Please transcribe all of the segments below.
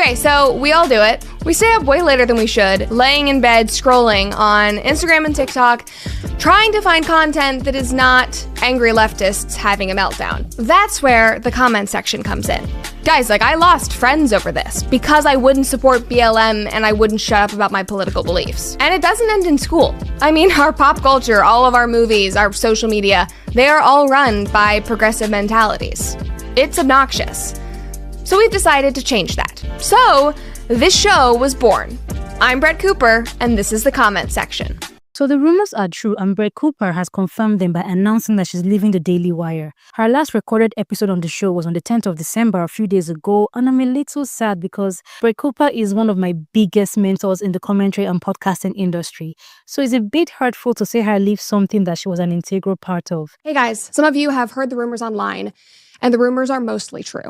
Okay, so we all do it. We stay up way later than we should, laying in bed, scrolling on Instagram and TikTok, trying to find content that is not angry leftists having a meltdown. That's where the comment section comes in. Guys, like, I lost friends over this because I wouldn't support BLM and I wouldn't shut up about my political beliefs. And it doesn't end in school. I mean, our pop culture, all of our movies, our social media, they are all run by progressive mentalities. It's obnoxious. So we've decided to change that. So this show was born. I'm Brett Cooper, and this is the comment section. So the rumors are true, and Brett Cooper has confirmed them by announcing that she's leaving the Daily Wire. Her last recorded episode on the show was on the 10th of December, a few days ago, and I'm a little sad because Brett Cooper is one of my biggest mentors in the commentary and podcasting industry. So it's a bit hurtful to see her leave something that she was an integral part of. Hey guys, some of you have heard the rumors online, and the rumors are mostly true.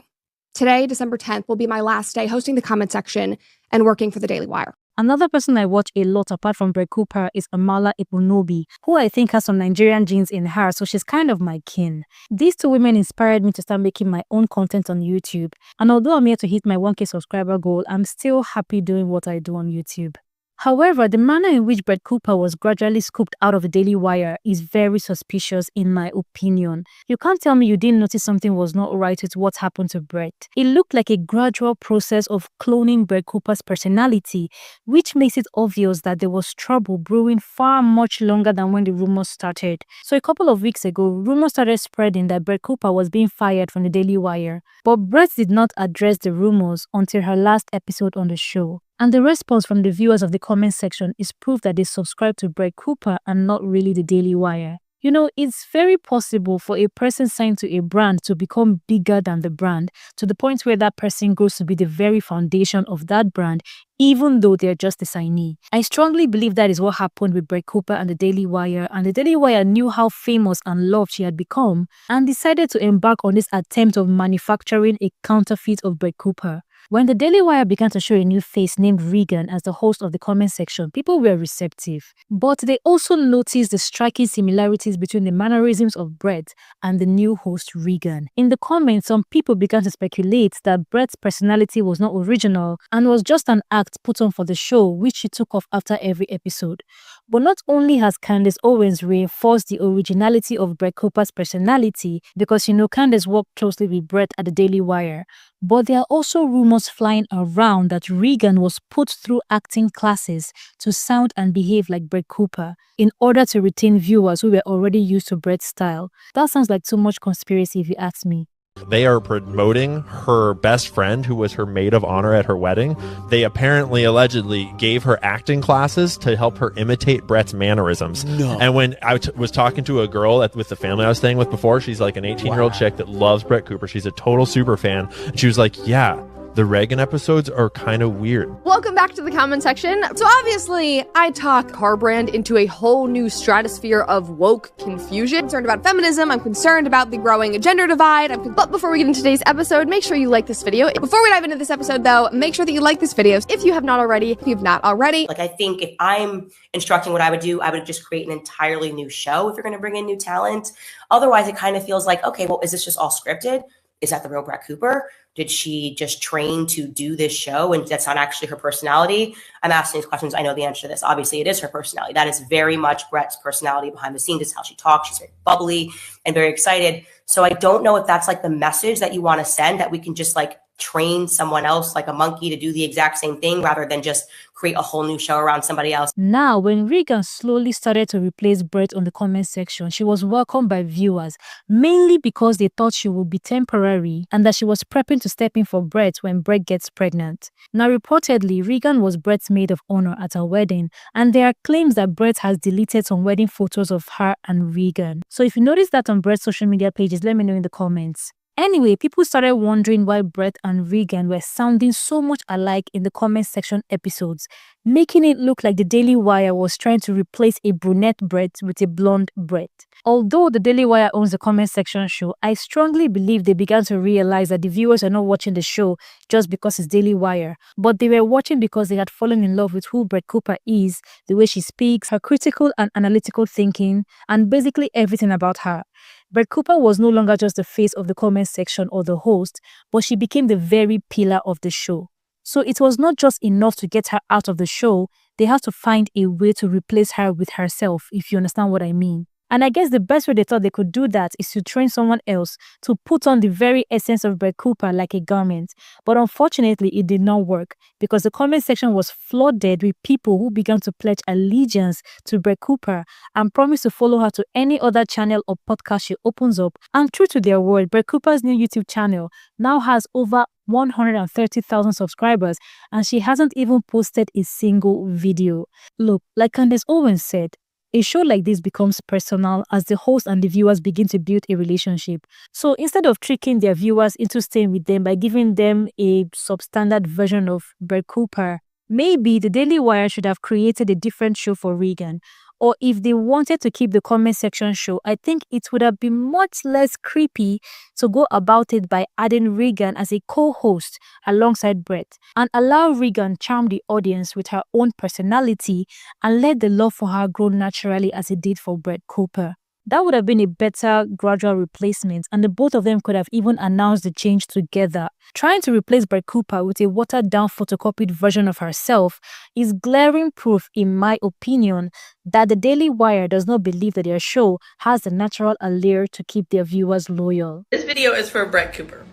Today, December 10th, will be my last day hosting the comment section and working for the Daily Wire. Another person I watch a lot apart from Brett Cooper is Amala Ipunobi, who I think has some Nigerian genes in her, so she's kind of my kin. These two women inspired me to start making my own content on YouTube. And although I'm here to hit my 1K subscriber goal, I'm still happy doing what I do on YouTube. However, the manner in which Brett Cooper was gradually scooped out of the Daily Wire is very suspicious in my opinion. You can't tell me you didn't notice something was not right with what happened to Brett. It looked like a gradual process of cloning Brett Cooper's personality, which makes it obvious that there was trouble brewing far much longer than when the rumors started. So a couple of weeks ago, rumors started spreading that Brett Cooper was being fired from the Daily Wire. But Brett did not address the rumors until her last episode on the show. And the response from the viewers of the comment section is proof that they subscribe to Brett Cooper and not really the Daily Wire. You know, it's very possible for a person signed to a brand to become bigger than the brand, to the point where that person grows to be the very foundation of that brand, even though they're just a signee. I strongly believe that is what happened with Brett Cooper and the Daily Wire, and the Daily Wire knew how famous and loved she had become, and decided to embark on this attempt of manufacturing a counterfeit of Brett Cooper. When the Daily Wire began to show a new face named Raegan as the host of the comment section, people were receptive. But they also noticed the striking similarities between the mannerisms of Brett and the new host Raegan. In the comments, some people began to speculate that Brett's personality was not original and was just an act put on for the show, which she took off after every episode. But not only has Candace Owens reinforced the originality of Brett Cooper's personality, because you know Candace worked closely with Brett at the Daily Wire, but there are also rumors flying around that Raegan was put through acting classes to sound and behave like Brett Cooper in order to retain viewers who were already used to Brett's style. That sounds like too much conspiracy if you ask me. They are promoting her best friend who was her maid of honor at her wedding. They apparently, allegedly, gave her acting classes to help her imitate Brett's mannerisms. No. And when I was talking to a girl with the family I was staying with before, she's like an 18-year-old chick that loves Brett Cooper. She's a total super fan. And she was like, yeah, the Raegan episodes are kind of weird. Welcome back to the comment section. So obviously, I talk car brand into a whole new stratosphere of woke confusion. I'm concerned about feminism. I'm concerned about the growing gender divide. But before we get into today's episode, make sure you like this video. Before we dive into this episode, though, make sure that you like this video if you have not already. If you've not already. Like, I think if I'm instructing what I would do, I would just create an entirely new show if you're going to bring in new talent. Otherwise, it kind of feels like, okay, well, is this just all scripted? Is that the real Brett Cooper? Did she just train to do this show and that's not actually her personality? I'm asking these questions. I know the answer to this. Obviously, it is her personality. That is very much Brett's personality behind the scenes. It's how she talks. She's very bubbly and very excited. So I don't know if that's like the message that you want to send, that we can just like train someone else like a monkey to do the exact same thing rather than just create a whole new show around somebody else. Now, when Raegan slowly started to replace Brett on the comment section, she was welcomed by viewers, mainly because they thought she would be temporary and that she was prepping to step in for Brett when Brett gets pregnant. Now, reportedly, Raegan was Brett's maid of honor at her wedding, and there are claims that Brett has deleted some wedding photos of her and Raegan. So if you notice that on Brett's social media pages, let me know in the comments. Anyway, people started wondering why Brett and Raegan were sounding so much alike in the comment section episodes, making it look like the Daily Wire was trying to replace a brunette Brett with a blonde Brett. Although the Daily Wire owns the comment section show, I strongly believe they began to realize that the viewers are not watching the show just because it's Daily Wire, but they were watching because they had fallen in love with who Brett Cooper is, the way she speaks, her critical and analytical thinking, and basically everything about her. Brett Cooper was no longer just the face of the comment section or the host, but she became the very pillar of the show. So it was not just enough to get her out of the show, they had to find a way to replace her with herself, if you understand what I mean. And I guess the best way they thought they could do that is to train someone else to put on the very essence of Brett Cooper like a garment. But unfortunately, it did not work because the comment section was flooded with people who began to pledge allegiance to Brett Cooper and promise to follow her to any other channel or podcast she opens up. And true to their word, Brett Cooper's new YouTube channel now has over 130,000 subscribers and she hasn't even posted a single video. Look, like Candace Owens said, a show like this becomes personal as the host and the viewers begin to build a relationship. So instead of tricking their viewers into staying with them by giving them a substandard version of Brett Cooper, maybe the Daily Wire should have created a different show for Raegan. Or if they wanted to keep the comment section show, I think it would have been much less creepy to go about it by adding Raegan as a co-host alongside Brett and allow Raegan charm the audience with her own personality and let the love for her grow naturally as it did for Brett Cooper. That would have been a better gradual replacement and the both of them could have even announced the change together. Trying to replace Brett Cooper with a watered-down photocopied version of herself is glaring proof, in my opinion, that the Daily Wire does not believe that their show has the natural allure to keep their viewers loyal. This video is for Brett Cooper.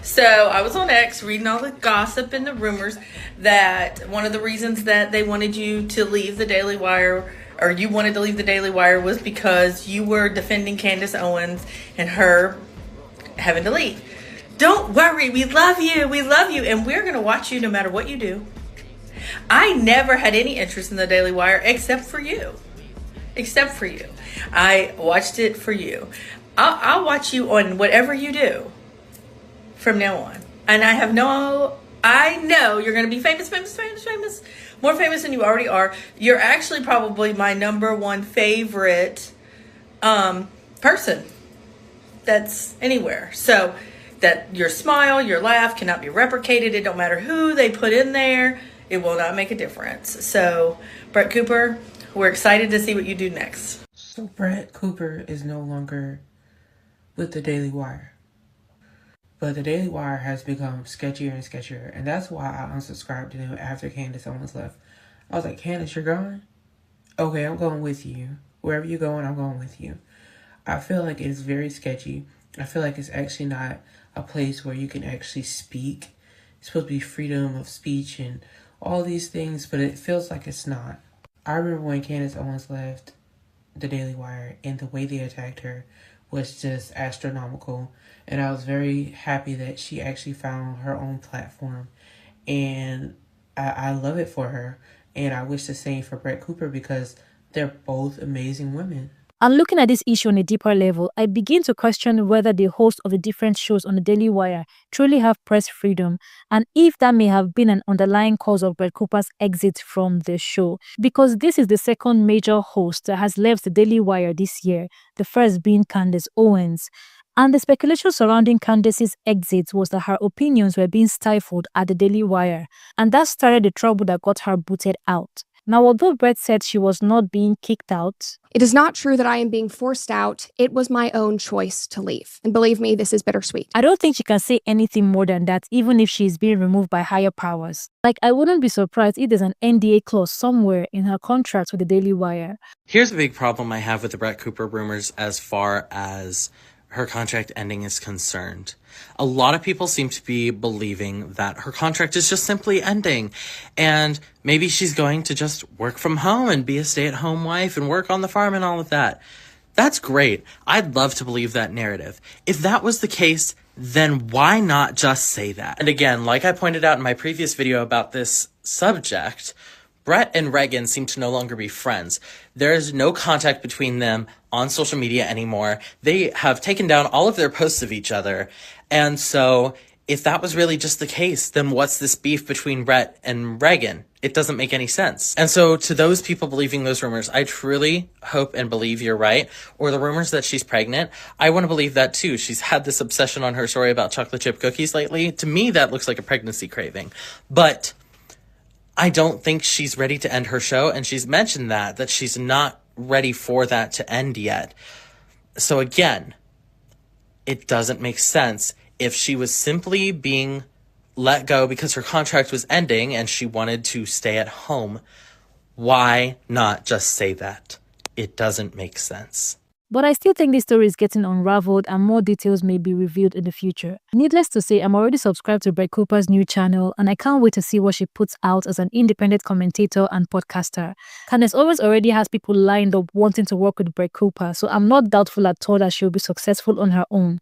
So I was on X reading all the gossip and the rumors that one of the reasons that they wanted you to leave the Daily Wire, or you wanted to leave the Daily Wire, was because you were defending Candace Owens and her having to leave. Don't worry, we love you, and we're going to watch you no matter what you do. I never had any interest in the Daily Wire except for you. I watched it for you. I'll watch you on whatever you do from now on. And I know you're going to be famous. More famous than you already are. You're actually probably my #1 favorite person that's anywhere. So that your smile, your laugh cannot be replicated. It don't matter who they put in there. It will not make a difference. So Brett Cooper, we're excited to see what you do next. So Brett Cooper is no longer with the Daily Wire. But the Daily Wire has become sketchier and sketchier. And that's why I unsubscribed to them after Candace Owens left. I was like, Candace, you're gone? Okay, I'm going with you. Wherever you're going, I'm going with you. I feel like it is very sketchy. I feel like it's actually not a place where you can actually speak. It's supposed to be freedom of speech and all these things, but it feels like it's not. I remember when Candace Owens left the Daily Wire and the way they attacked her was just astronomical. And I was very happy that she actually found her own platform. And I love it for her. And I wish the same for Brett Cooper because they're both amazing women. And looking at this issue on a deeper level, I begin to question whether the hosts of the different shows on the Daily Wire truly have press freedom and if that may have been an underlying cause of Brett Cooper's exit from the show. Because this is the second major host that has left the Daily Wire this year, the first being Candace Owens. And the speculation surrounding Candace's exit was that her opinions were being stifled at the Daily Wire, and that started the trouble that got her booted out. Now, although Brett said she was not being kicked out, It is not true that I am being forced out. It was my own choice to leave. And believe me, this is bittersweet. I don't think she can say anything more than that, even if she is being removed by higher powers. Like, I wouldn't be surprised if there's an NDA clause somewhere in her contract with the Daily Wire. Here's a big problem I have with the Brett Cooper rumors as far as her contract ending is concerned. A lot of people seem to be believing that her contract is just simply ending and maybe she's going to just work from home and be a stay-at-home wife and work on the farm and all of that. That's great. I'd love to believe that narrative. If that was the case, then why not just say that? And again, like I pointed out in my previous video about this subject, Brett and Raegan seem to no longer be friends. There is no contact between them on social media anymore. They have taken down all of their posts of each other. And so if that was really just the case, then what's this beef between Brett and Raegan? It doesn't make any sense. And so to those people believing those rumors, I truly hope and believe you're right. Or the rumors that she's pregnant, I want to believe that too. She's had this obsession on her story about chocolate chip cookies lately. To me, that looks like a pregnancy craving. But I don't think she's ready to end her show, and she's mentioned that she's not ready for that to end yet. So again, it doesn't make sense if she was simply being let go because her contract was ending and she wanted to stay at home, why not just say that? It doesn't make sense. But I still think this story is getting unraveled and more details may be revealed in the future. Needless to say, I'm already subscribed to Brett Cooper's new channel and I can't wait to see what she puts out as an independent commentator and podcaster. Candace Owens already has people lined up wanting to work with Brett Cooper, so I'm not doubtful at all that she'll be successful on her own,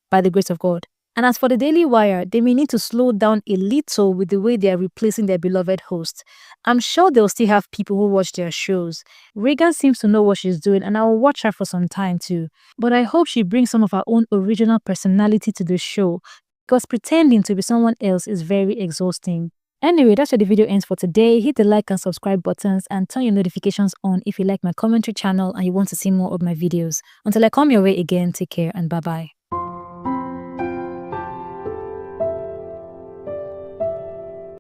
by the grace of God. And as for the Daily Wire, they may need to slow down a little with the way they are replacing their beloved host. I'm sure they'll still have people who watch their shows. Raegan seems to know what she's doing and I'll watch her for some time too. But I hope she brings some of her own original personality to the show, because pretending to be someone else is very exhausting. Anyway, that's where the video ends for today. Hit the like and subscribe buttons and turn your notifications on if you like my commentary channel and you want to see more of my videos. Until I come your way again, take care and bye-bye.